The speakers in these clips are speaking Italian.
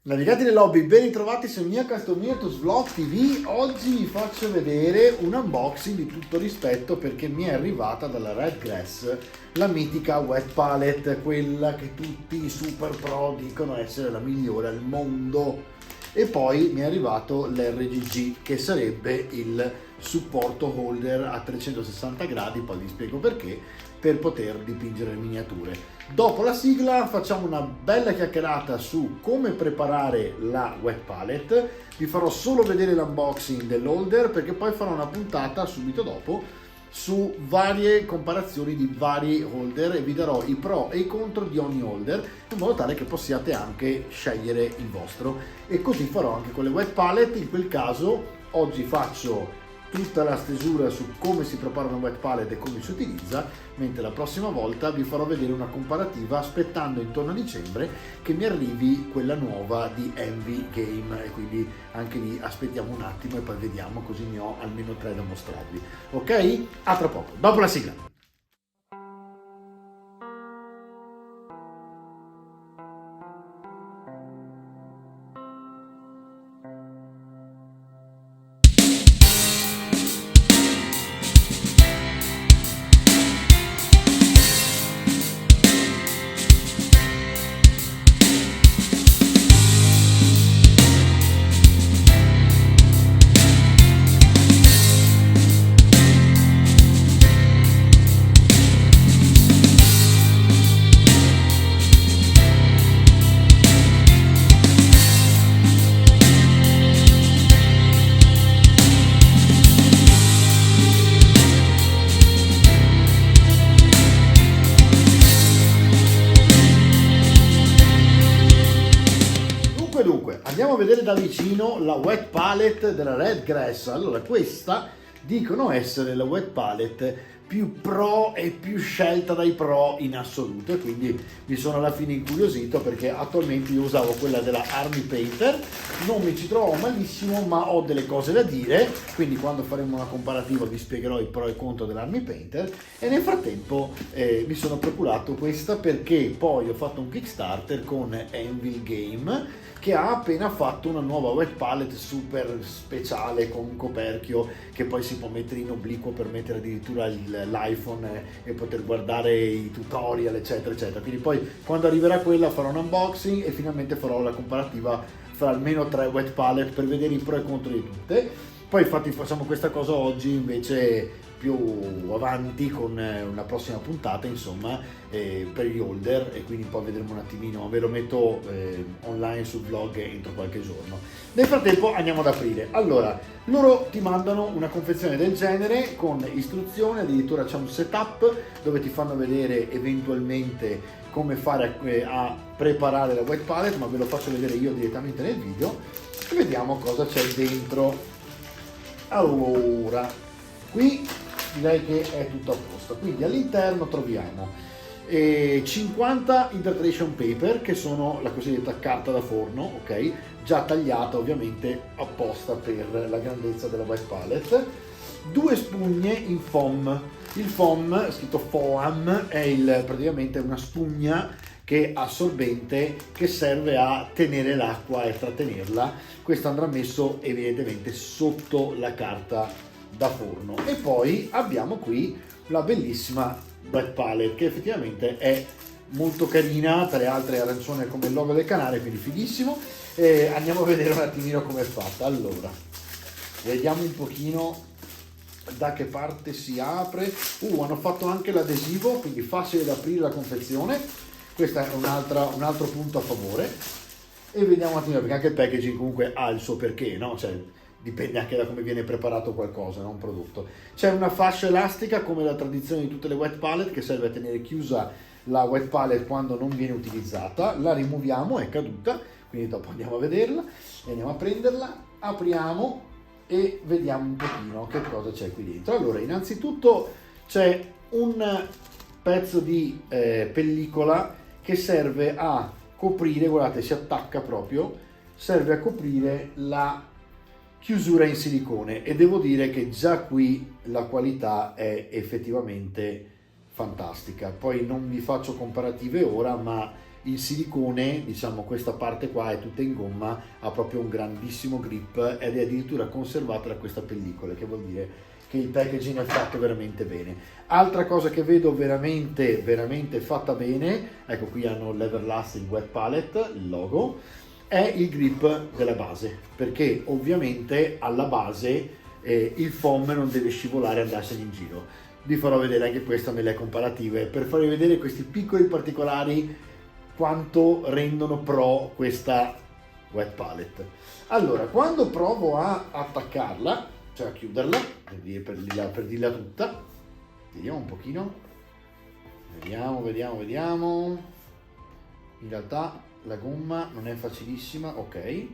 Navigati nel lobby, ben ritrovati su Mia Custom Virtus Vlog TV. Oggi vi faccio vedere un unboxing di tutto rispetto perché mi è arrivata dalla Redgrass la mitica Wet Palette, quella che tutti i super pro dicono essere la migliore al mondo. E poi mi è arrivato l'RGG, che sarebbe il supporto holder a 360 gradi, poi vi spiego perché, per poter dipingere le miniature. Dopo la sigla facciamo una bella chiacchierata su come preparare la Wet Palette, vi farò solo vedere l'unboxing dell'holder perché poi farò una puntata subito dopo su varie comparazioni di vari holder e vi darò i pro e i contro di ogni holder in modo tale che possiate anche scegliere il vostro, e così farò anche con le Wet Palette. In quel caso oggi faccio tutta la stesura su come si prepara una Wet Palette e come si utilizza, mentre la prossima volta vi farò vedere una comparativa aspettando intorno a dicembre che mi arrivi quella nuova di Envy Game, e quindi anche lì aspettiamo un attimo e poi vediamo, così ne ho almeno 3 da mostrarvi. Ok? A tra poco, dopo la sigla. Dunque, andiamo a vedere da vicino la Wet Palette della Redgrass. Allora, questa dicono essere la Wet Palette più pro e più scelta dai pro in assoluto, e quindi mi sono alla fine incuriosito perché attualmente io usavo quella della Army Painter, non mi ci trovo malissimo ma ho delle cose da dire, quindi quando faremo una comparativa vi spiegherò i pro e contro dell'Army Painter. E nel frattempo mi sono procurato questa perché poi ho fatto un Kickstarter con Envy Game, che ha appena fatto una nuova Wet Palette super speciale con un coperchio che poi si può mettere in obliquo per mettere addirittura l'iPhone e poter guardare i tutorial eccetera eccetera. Quindi poi quando arriverà quella farò un unboxing e finalmente farò la comparativa fra almeno 3 Wet Palette per vedere i pro e contro di tutte. Poi infatti facciamo questa cosa oggi invece più avanti con una prossima puntata, insomma, per gli holder, e quindi poi vedremo un attimino, ve lo metto online sul blog entro qualche giorno. Nel frattempo andiamo ad aprire. Allora, loro ti mandano una confezione del genere con istruzioni, addirittura c'è un setup dove ti fanno vedere eventualmente come fare a preparare la Wet Palette, ma ve lo faccio vedere io direttamente nel video e vediamo cosa c'è dentro. Allora, qui direi che è tutto a posto. Quindi all'interno troviamo 50 intertration paper, che sono la cosiddetta carta da forno, ok, già tagliata ovviamente apposta per la grandezza della Wet Palette, 2 spugne in foam. Il foam, scritto foam, è praticamente una spugna che è assorbente, che serve a tenere l'acqua e trattenerla. Questo andrà messo evidentemente sotto la carta da forno. E poi abbiamo qui la bellissima Wet Palette, che effettivamente è molto carina, tra le altre arancione come il logo del canale, quindi fighissimo. Andiamo a vedere un attimino come è fatta. Allora, vediamo un pochino da che parte si apre. Hanno fatto anche l'adesivo, quindi facile da aprire la confezione. Questo è un altro punto a favore. E vediamo un attimo, perché anche il packaging comunque ha il suo perché, no? Cioè, dipende anche da come viene preparato qualcosa, no? Un prodotto. C'è una fascia elastica come la tradizione di tutte le Wet Palette, che serve a tenere chiusa la Wet Palette quando non viene utilizzata. La rimuoviamo, è caduta, quindi dopo andiamo a vederla e andiamo a prenderla, apriamo e vediamo un pochino che cosa c'è qui dentro. Allora, innanzitutto c'è un pezzo di pellicola che serve a coprire, guardate, si attacca proprio, serve a coprire la chiusura in silicone, e devo dire che già qui la qualità è effettivamente fantastica. Poi non vi faccio comparative ora, ma il silicone, diciamo questa parte qua è tutta in gomma, ha proprio un grandissimo grip ed è addirittura conservata da questa pellicola, che vuol dire che il packaging è fatto veramente bene. Altra cosa che vedo veramente fatta bene, ecco qui hanno l'Everlasting Wet Palette, il logo, è il grip della base, perché ovviamente alla base il foam non deve scivolare e andarsene in giro. Vi farò vedere anche questa nelle comparative per farvi vedere questi piccoli particolari quanto rendono pro questa Wet Palette. Allora, quando provo a attaccarla, cioè a chiuderla, per dirla tutta, vediamo un pochino, vediamo, in realtà la gomma non è facilissima, ok,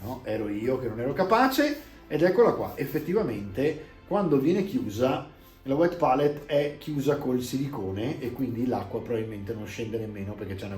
no, ero io che non ero capace, ed eccola qua, effettivamente quando viene chiusa la Wet Palette è chiusa col silicone e quindi l'acqua probabilmente non scende nemmeno perché c'è una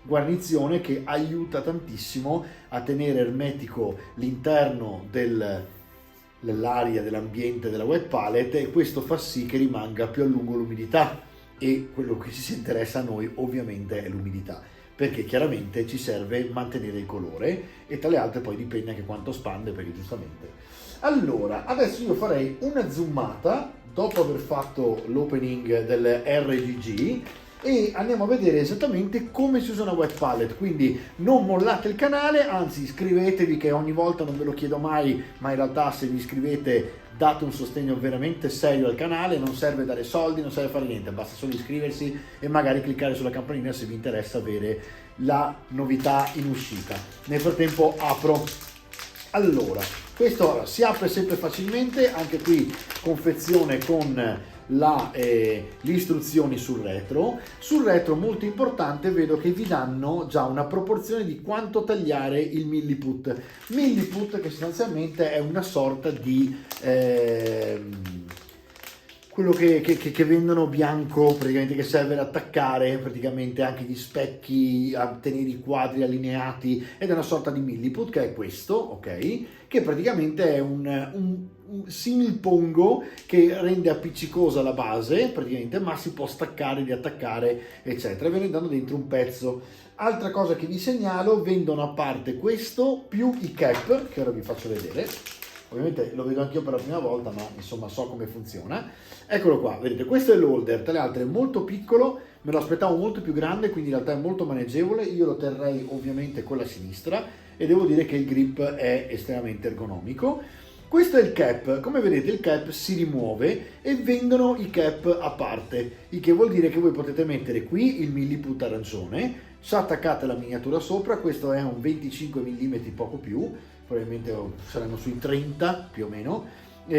guarnizione che aiuta tantissimo a tenere ermetico l'interno dell'aria, dell'ambiente della Wet Palette, e questo fa sì che rimanga più a lungo l'umidità, e quello che ci interessa a noi ovviamente è l'umidità, perché chiaramente ci serve mantenere il colore, e tra le altre poi dipende anche quanto spande, perché giustamente. Allora, adesso io farei una zoomata dopo aver fatto l'opening del RGG e andiamo a vedere esattamente come si usa una Wet Palette. Quindi non mollate il canale, anzi iscrivetevi, che ogni volta non ve lo chiedo mai, ma in realtà se vi iscrivete date un sostegno veramente serio al canale. Non serve dare soldi, non serve fare niente, basta solo iscriversi e magari cliccare sulla campanella se vi interessa avere la novità in uscita. Nel frattempo apro. Allora, questo si apre sempre facilmente, anche qui confezione con le istruzioni sul retro. Sul retro, molto importante, vedo che vi danno già una proporzione di quanto tagliare il milliput che sostanzialmente è una sorta di quello che vendono bianco, praticamente, che serve ad attaccare praticamente anche gli specchi, a tenere i quadri allineati, ed è una sorta di milliput che è questo, ok? Che praticamente è un similpongo che rende appiccicosa la base praticamente, ma si può staccare, riattaccare eccetera, ve ne danno dentro un pezzo. Altra cosa che vi segnalo, vendono a parte questo più i cap, che ora vi faccio vedere. Ovviamente lo vedo anch'io per la prima volta, ma insomma so come funziona. Eccolo qua, vedete, questo è l'holder, tra le altre è molto piccolo, me lo aspettavo molto più grande, quindi in realtà è molto maneggevole. Io lo terrei ovviamente con la sinistra e devo dire che il grip è estremamente ergonomico. Questo è il cap, come vedete il cap si rimuove e vendono i cap a parte, il che vuol dire che voi potete mettere qui il milliput arancione, ci attaccate la miniatura sopra. Questo è un 25 mm, poco più, probabilmente saranno sui 30 più o meno,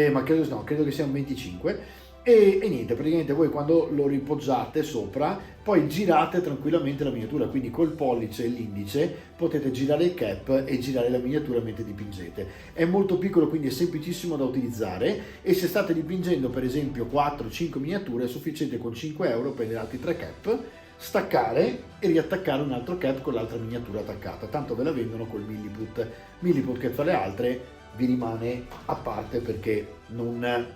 ma credo che sia un 25. E niente, praticamente voi quando lo ripoggiate sopra poi girate tranquillamente la miniatura, quindi col pollice e l'indice potete girare il cap e girare la miniatura mentre dipingete. È molto piccolo, quindi è semplicissimo da utilizzare, e se state dipingendo per esempio 4-5 miniature è sufficiente con 5 euro prendere altri 3 cap, staccare e riattaccare un altro cap con l'altra miniatura attaccata, tanto ve la vendono col milliput che tra le altre vi rimane a parte perché non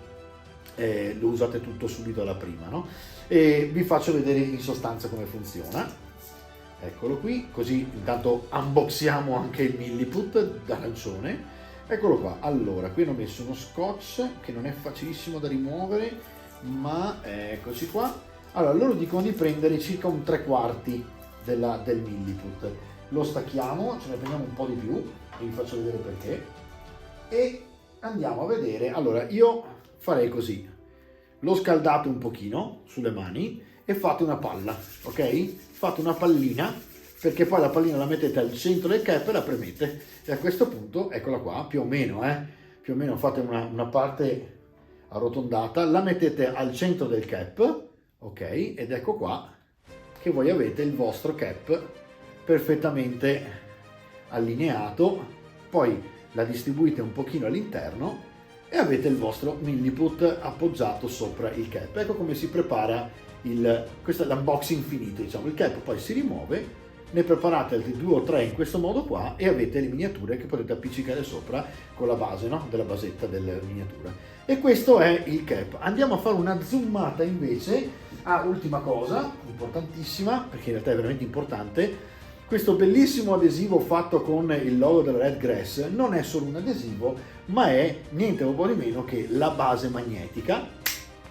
lo usate tutto subito alla prima, no? E vi faccio vedere in sostanza come funziona. Eccolo qui, così intanto unboxiamo anche il milliput d'arancione. Eccolo qua. Allora, qui hanno messo uno scotch che non è facilissimo da rimuovere, ma eccoci qua. Allora, loro dicono di prendere circa un 3/4 del milliput. Lo stacchiamo, ce ne prendiamo un po' di più e vi faccio vedere perché. E andiamo a vedere. Allora, io farei così: lo scaldate un pochino sulle mani e fate una palla, ok? Fate una pallina, perché poi la pallina la mettete al centro del cap e la premete, e a questo punto, eccola qua, più o meno fate una parte arrotondata, la mettete al centro del cap, ok? Ed ecco qua che voi avete il vostro cap perfettamente allineato. Poi la distribuite un pochino all'interno e avete il vostro milliput appoggiato sopra il cap. Ecco come si prepara questo è l'unboxing finito, diciamo. Il cap poi si rimuove, ne preparate altri 2 o 3 in questo modo qua e avete le miniature che potete appiccicare sopra con la base, no? Della basetta della miniatura. E questo è il cap. Andiamo a fare una zoomata invece a ultima cosa, importantissima, perché in realtà è veramente importante. Questo bellissimo adesivo fatto con il logo della Red Grass non è solo un adesivo, ma è niente po' di meno che la base magnetica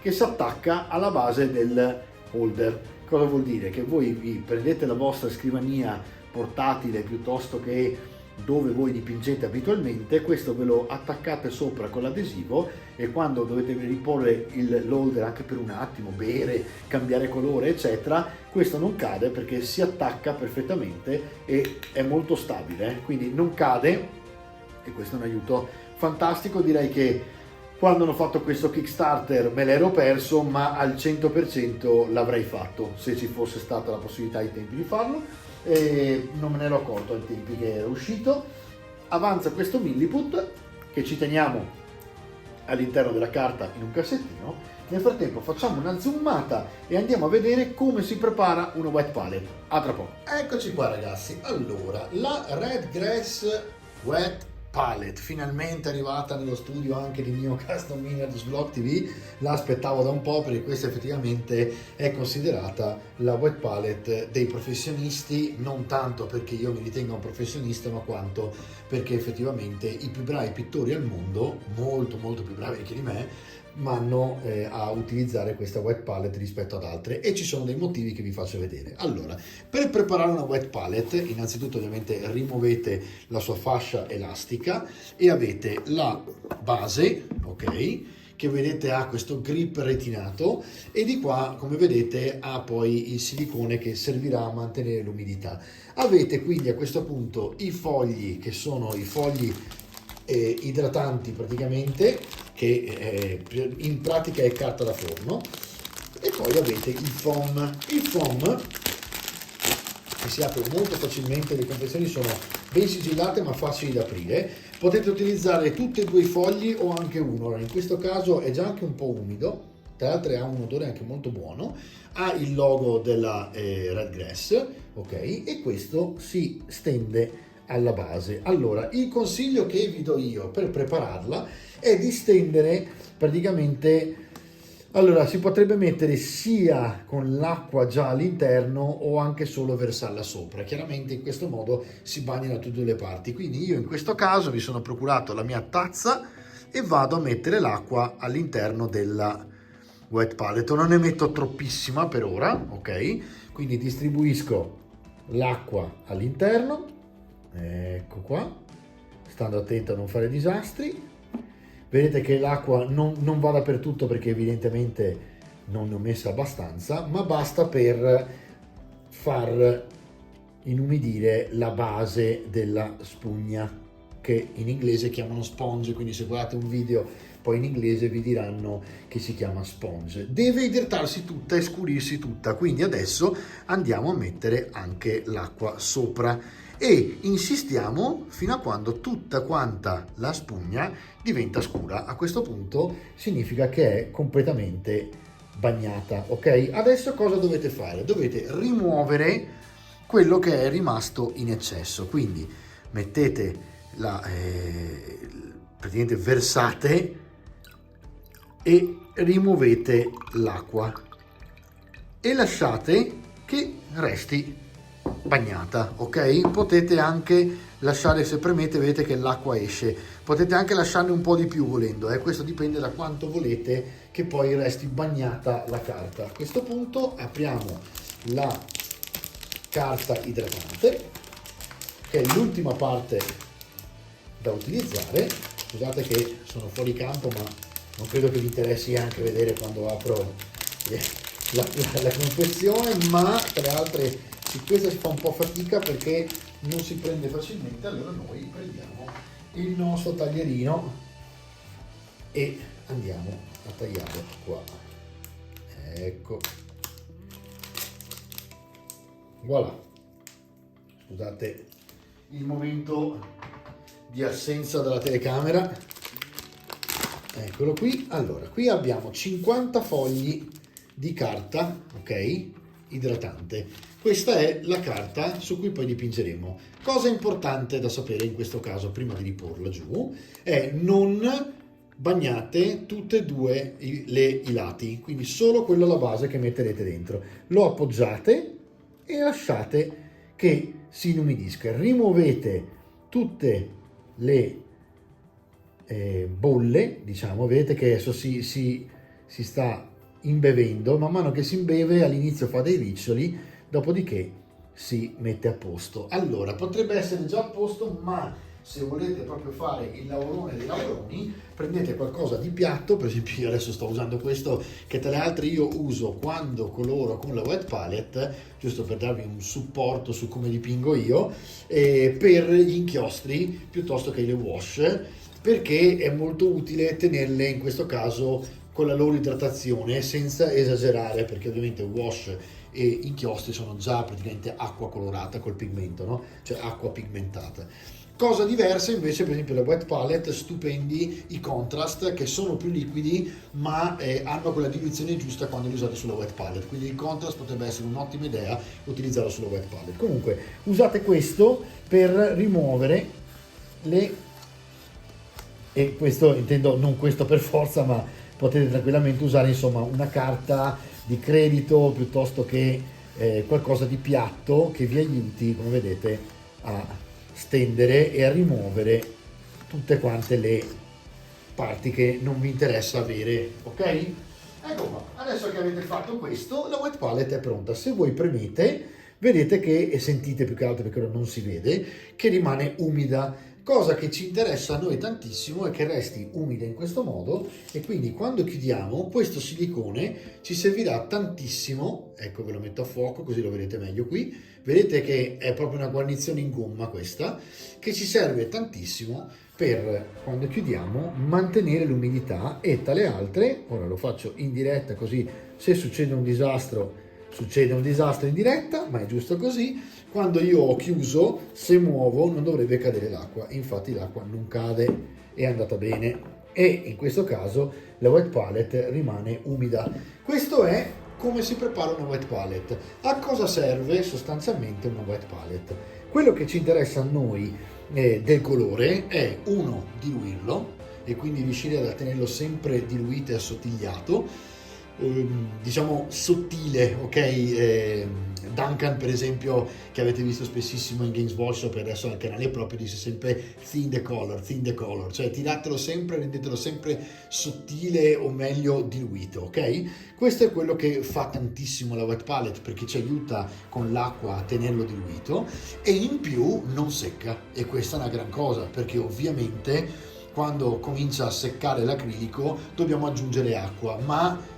che si attacca alla base del holder. Cosa vuol dire? Che voi vi prendete la vostra scrivania portatile piuttosto che dove voi dipingete abitualmente, questo ve lo attaccate sopra con l'adesivo e quando dovete riporre l'holder anche per un attimo, bere, cambiare colore eccetera, questo non cade perché si attacca perfettamente e è molto stabile, quindi non cade e questo è un aiuto fantastico. Direi che quando hanno fatto questo Kickstarter me l'ero perso, ma al 100% l'avrei fatto se ci fosse stata la possibilità ai tempi di farlo. E non me ne ero accorto ai tempi che era uscito. Avanza questo Milliput che ci teniamo all'interno della carta in un cassettino. Nel frattempo facciamo una zoomata e andiamo a vedere come si prepara una wet palette. A tra poco. Eccoci qua ragazzi, allora la Red Grass Wet Palette finalmente arrivata nello studio anche di mio Custom Miniatures Vlog TV. La aspettavo da un po' perché questa effettivamente è considerata la wet palette dei professionisti, non tanto perché io mi ritenga un professionista, ma quanto perché effettivamente i più bravi pittori al mondo, molto più bravi anche di me, vanno a utilizzare questa wet palette rispetto ad altre e ci sono dei motivi che vi faccio vedere. Allora, per preparare una wet palette innanzitutto ovviamente rimuovete la sua fascia elastica e avete la base, ok, che vedete ha questo grip retinato e di qua come vedete ha poi il silicone che servirà a mantenere l'umidità. Avete quindi a questo punto i fogli che sono i fogli idratanti praticamente, che in pratica è carta da forno, e poi avete il foam che si apre molto facilmente, le confezioni sono ben sigillate ma facili da aprire. Potete utilizzare tutti e due i fogli o anche uno, in questo caso è già anche un po' umido, tra l'altro ha un odore anche molto buono, ha il logo della Red Grass, ok, e questo si stende alla base. Allora, il consiglio che vi do io per prepararla è di stendere praticamente, allora si potrebbe mettere sia con l'acqua già all'interno o anche solo versarla sopra, chiaramente in questo modo si bagnano da tutte le parti. Quindi io in questo caso mi sono procurato la mia tazza e vado a mettere l'acqua all'interno della wet palette. Non ne metto troppissima per ora, ok, quindi distribuisco l'acqua all'interno, ecco qua, stando attento a non fare disastri. Vedete che l'acqua non va dappertutto perché evidentemente non ne ho messa abbastanza, ma basta per far inumidire la base della spugna, che in inglese chiamano sponge, quindi se guardate un video poi in inglese vi diranno che si chiama sponge. Deve idratarsi tutta e scurirsi tutta, quindi adesso andiamo a mettere anche l'acqua sopra e insistiamo fino a quando tutta quanta la spugna diventa scura. A questo punto significa che è completamente bagnata, ok? Adesso cosa dovete fare? Dovete rimuovere quello che è rimasto in eccesso, quindi mettete praticamente versate e rimuovete l'acqua e lasciate che resti bagnata, ok? Potete anche lasciare, se premete vedete che l'acqua esce, potete anche lasciarne un po' di più volendo, questo dipende da quanto volete che poi resti bagnata la carta. A questo punto apriamo la carta idratante, che è l'ultima parte da utilizzare. Scusate che sono fuori campo, ma non credo che vi interessi anche vedere quando apro la confezione, ma tra le altre su questa si fa un po' fatica perché non si prende facilmente. Allora noi prendiamo il nostro taglierino e andiamo a tagliare qua, ecco, voilà. Scusate il momento di assenza della telecamera, eccolo qui. Allora, qui abbiamo 50 fogli di carta, ok, idratante. Questa è la carta su cui poi dipingeremo. Cosa importante da sapere in questo caso prima di riporla giù è non bagnate tutte e due i lati, quindi solo quello alla base che metterete dentro. Lo appoggiate e lasciate che si inumidisca. Rimuovete tutte le bolle, diciamo, vedete che adesso si sta imbevendo, man mano che si imbeve all'inizio fa dei riccioli, dopodiché si mette a posto. Allora, potrebbe essere già a posto, ma se volete proprio fare il lavorone dei lavoroni, prendete qualcosa di piatto, per esempio io adesso sto usando questo che tra le altre io uso quando coloro con la wet palette, giusto per darvi un supporto su come dipingo io, per gli inchiostri piuttosto che le wash, perché è molto utile tenerle in questo caso con la loro idratazione senza esagerare, perché ovviamente wash e inchiostri sono già praticamente acqua colorata col pigmento, no? Cioè acqua pigmentata. Cosa diversa invece per esempio la wet palette, stupendi i contrast che sono più liquidi ma hanno quella diluizione giusta quando li usate sulla wet palette, quindi il contrast potrebbe essere un'ottima idea utilizzarlo sulla wet palette. Comunque usate questo per rimuovere e questo intendo non questo per forza, ma potete tranquillamente usare insomma una carta di credito piuttosto che qualcosa di piatto che vi aiuti, come vedete, a stendere e a rimuovere tutte quante le parti che non vi interessa avere, ok? Ecco qua, adesso che avete fatto questo, la wet palette è pronta. Se voi premete, vedete che, e sentite più che altro perché ora non si vede, che rimane umida. Cosa che ci interessa a noi tantissimo è che resti umida in questo modo, e quindi quando chiudiamo questo silicone ci servirà tantissimo. Ecco, ve lo metto a fuoco così lo vedete meglio qui. Vedete che è proprio una guarnizione in gomma questa, che ci serve tantissimo per, quando chiudiamo, mantenere l'umidità. E tra le altre, ora lo faccio in diretta così se succede un disastro in diretta, ma è giusto così. Quando io ho chiuso, se muovo non dovrebbe cadere l'acqua, infatti l'acqua non cade, è andata bene, e in questo caso la wet palette rimane umida. Questo è come si prepara una wet palette. A cosa serve sostanzialmente una wet palette? Quello che ci interessa a noi del colore è, uno, diluirlo e quindi riuscire a tenerlo sempre diluito e assottigliato, diciamo sottile, ok? Duncan per esempio, che avete visto spessissimo in Games Workshop e adesso al canale proprio, dice sempre thin the color, cioè tiratelo sempre, rendetelo sempre sottile o meglio diluito, ok? Questo è quello che fa tantissimo la wet palette, perché ci aiuta con l'acqua a tenerlo diluito e in più non secca, e questa è una gran cosa, perché ovviamente quando comincia a seccare l'acrilico dobbiamo aggiungere acqua, ma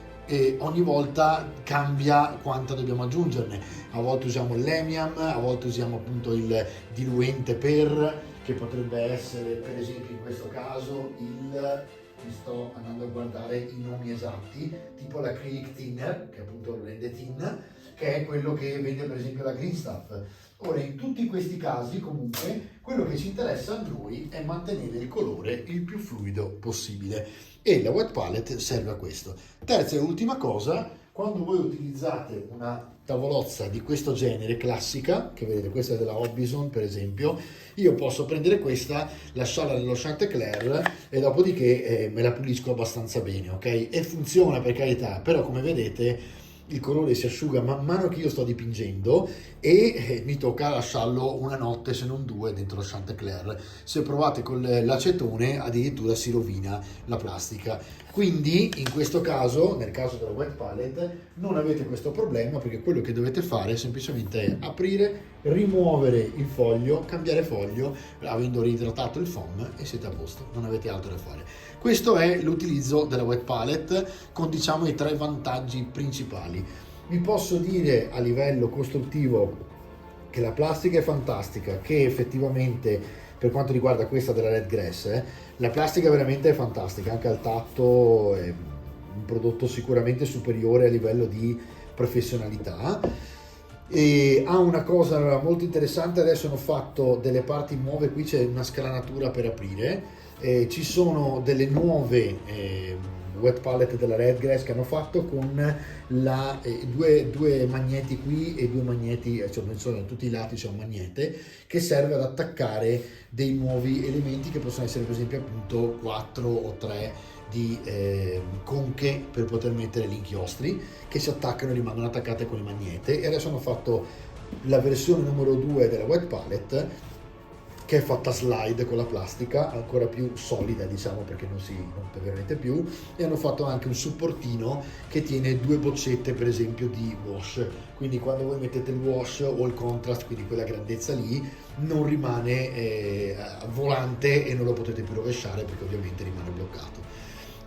ogni volta cambia quanta dobbiamo aggiungerne. A volte usiamo l'emiam, a volte usiamo appunto il diluente che potrebbe essere per esempio in questo caso mi sto andando a guardare i nomi esatti, tipo l'acrylic thinner, che appunto lo rende thin, che è quello che vende per esempio la Green Stuff. Ora, in tutti questi casi comunque quello che ci interessa a noi è mantenere il colore il più fluido possibile, e la wet palette serve a questo. Terza e ultima cosa, quando voi utilizzate una tavolozza di questo genere classica, che vedete questa è della Hobbiton per esempio, io posso prendere questa, lasciarla nello Chanticleer e dopodiché me la pulisco abbastanza bene, ok? E funziona, per carità, però come vedete il colore si asciuga man mano che io sto dipingendo e mi tocca lasciarlo una notte se non due dentro lo Chanticleer. Se provate con l'acetone addirittura si rovina la plastica, quindi in questo caso, nel caso della wet palette, non avete questo problema, perché quello che dovete fare semplicemente è aprire, rimuovere il foglio, cambiare foglio avendo reidratato il foam e siete a posto, non avete altro da fare. Questo è l'utilizzo della wet palette con, diciamo, i 3 vantaggi principali. Vi posso dire a livello costruttivo che la plastica è fantastica, che effettivamente per quanto riguarda questa della Red Grass, la plastica veramente è fantastica, anche al tatto è un prodotto sicuramente superiore a livello di professionalità. E ha una cosa molto interessante, adesso hanno fatto delle parti nuove, qui c'è una scalanatura per aprire, ci sono delle nuove wet palette della Redgrass che hanno fatto con due magneti qui e due magneti, cioè tutti i lati c'è un magnete che serve ad attaccare dei nuovi elementi che possono essere per esempio appunto 4 o 3 di conche per poter mettere gli inchiostri che si attaccano e rimangono attaccate con il magnete. E adesso hanno fatto la versione numero 2 della wet palette che è fatta slide con la plastica ancora più solida, diciamo, perché non si rompe veramente più, e hanno fatto anche un supportino che tiene 2 boccette per esempio di wash, quindi quando voi mettete il wash o il contrast, quindi quella grandezza lì, non rimane volante e non lo potete più rovesciare perché ovviamente rimane bloccato.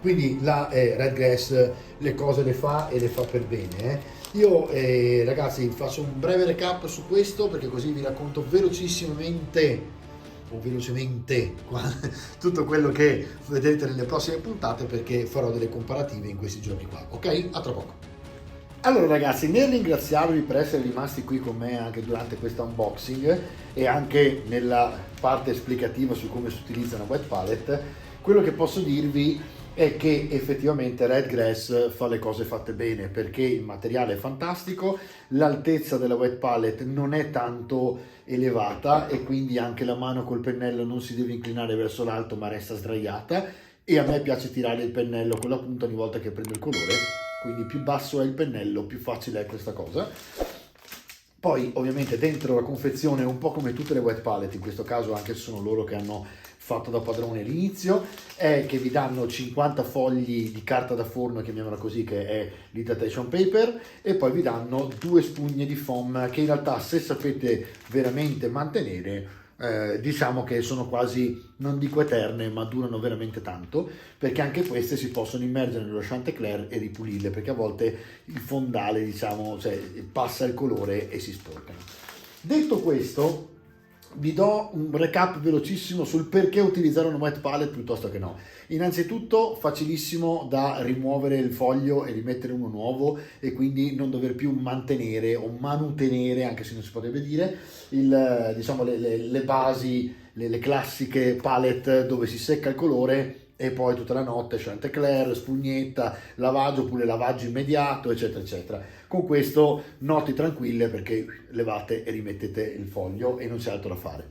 Quindi la Redgrass le cose le fa e le fa per bene. Io ragazzi faccio un breve recap su questo perché così vi racconto velocemente tutto quello che vedrete nelle prossime puntate, perché farò delle comparative in questi giorni qua. Ok? A tra poco. Allora ragazzi, nel ringraziarvi per essere rimasti qui con me anche durante questo unboxing e anche nella parte esplicativa su come si utilizza una wet palette, quello che posso dirvi è che effettivamente Redgrass fa le cose fatte bene, perché il materiale è fantastico, l'altezza della wet palette non è tanto elevata e quindi anche la mano col pennello non si deve inclinare verso l'alto ma resta sdraiata, e a me piace tirare il pennello con la punta ogni volta che prendo il colore, quindi più basso è il pennello più facile è questa cosa. Poi ovviamente dentro la confezione, un po' come tutte le wet palette, in questo caso anche se sono loro che hanno fatto da padrone all'inizio, è che vi danno 50 fogli di carta da forno, chiamiamola così, che è l'hydratation paper, e poi vi danno 2 spugne di foam che in realtà, se sapete veramente mantenere, diciamo che sono quasi, non dico eterne, ma durano veramente tanto, perché anche queste si possono immergere nello Chanticleer e ripulirle, perché a volte il fondale, diciamo, cioè passa il colore e si sporcano. Detto questo, vi do un recap velocissimo sul perché utilizzare una wet palette piuttosto che no. Innanzitutto facilissimo da rimuovere il foglio e rimettere uno nuovo, e quindi non dover più mantenere o manutenere, anche se non si potrebbe dire, diciamo le basi, le classiche palette dove si secca il colore e poi tutta la notte Chanticleer, spugnetta, lavaggio oppure lavaggio immediato, eccetera eccetera. Con questo notti tranquille, perché levate e rimettete il foglio e non c'è altro da fare.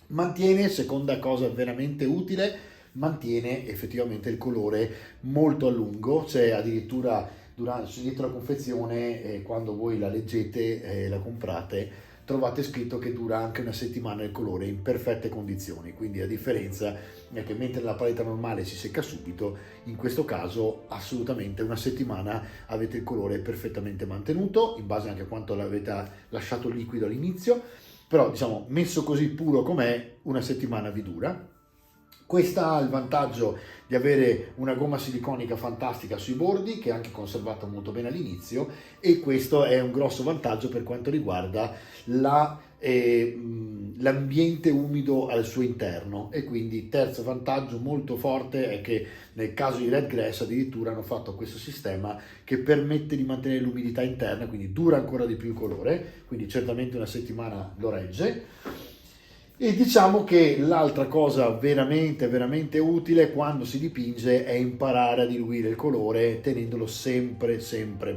Mantiene, seconda cosa veramente utile, mantiene effettivamente il colore molto a lungo, cioè addirittura dietro la confezione, quando voi la leggete e la comprate, trovate scritto che dura anche una settimana il colore in perfette condizioni. Quindi la differenza è che mentre la paletta normale si secca subito, in questo caso assolutamente una settimana avete il colore perfettamente mantenuto, in base anche a quanto l'avete lasciato liquido all'inizio, però diciamo messo così puro com'è, una settimana vi dura. Questa ha il vantaggio di avere una gomma siliconica fantastica sui bordi, che è anche conservata molto bene all'inizio, e questo è un grosso vantaggio per quanto riguarda l'ambiente umido al suo interno. E quindi terzo vantaggio molto forte è che nel caso di Redgrass addirittura hanno fatto questo sistema che permette di mantenere l'umidità interna, quindi dura ancora di più il colore, quindi certamente una settimana lo regge. E diciamo che l'altra cosa veramente veramente utile quando si dipinge è imparare a diluire il colore tenendolo sempre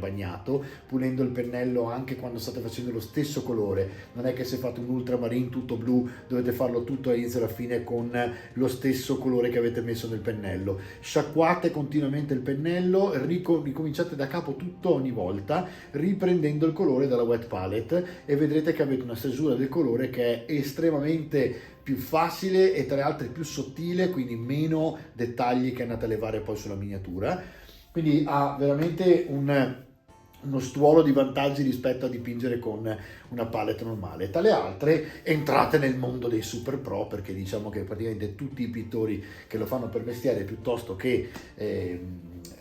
bagnato, pulendo il pennello anche quando state facendo lo stesso colore. Non è che se fate un ultramarine tutto blu dovete farlo tutto all'inizio e alla fine con lo stesso colore che avete messo nel pennello. Sciacquate continuamente il pennello, ricominciate da capo tutto ogni volta, riprendendo il colore dalla wet palette, e vedrete che avete una stesura del colore che è estremamente più facile e tra le altre più sottile, quindi meno dettagli che andate a levare poi sulla miniatura. Quindi ha veramente uno stuolo di vantaggi rispetto a dipingere con una palette normale. Tra le altre, entrate nel mondo dei super pro, perché diciamo che praticamente tutti i pittori che lo fanno per mestiere, piuttosto che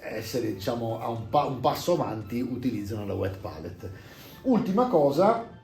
essere diciamo a un passo avanti, utilizzano la wet palette. Ultima cosa,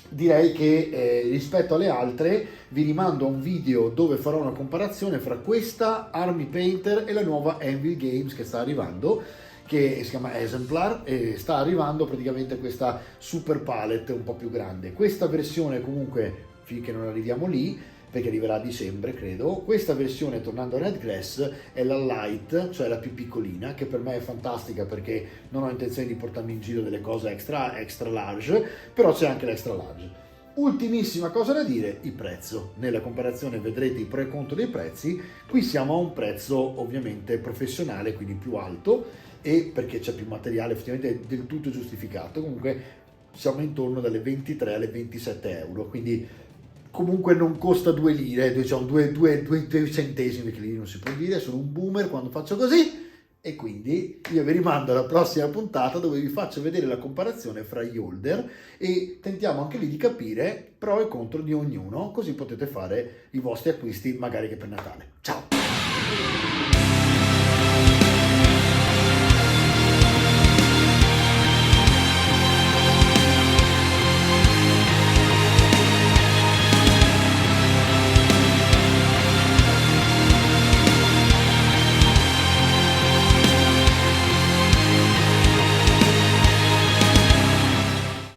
direi che rispetto alle altre vi rimando a un video dove farò una comparazione fra questa Army Painter e la nuova Anvil Games che sta arrivando, che si chiama Exemplar, e sta arrivando praticamente questa super palette un po' più grande. Questa versione comunque, finché non arriviamo lì, perché arriverà a dicembre credo. Questa versione, tornando a Redgrass, è la light, cioè la più piccolina, che per me è fantastica perché non ho intenzione di portarmi in giro delle cose extra large, però c'è anche l'extra large. Ultimissima cosa da dire, il prezzo. Nella comparazione vedrete i pro e contro dei prezzi. Qui siamo a un prezzo ovviamente professionale, quindi più alto, e perché c'è più materiale, effettivamente è del tutto giustificato. Comunque siamo intorno dalle 23 alle 27 euro, quindi comunque non costa 2 lire, diciamo 2 centesimi, che lì non si può dire, sono un boomer quando faccio così. E quindi io vi rimando alla prossima puntata dove vi faccio vedere la comparazione fra gli holder e tentiamo anche lì di capire pro e contro di ognuno, così potete fare i vostri acquisti magari che per Natale. Ciao!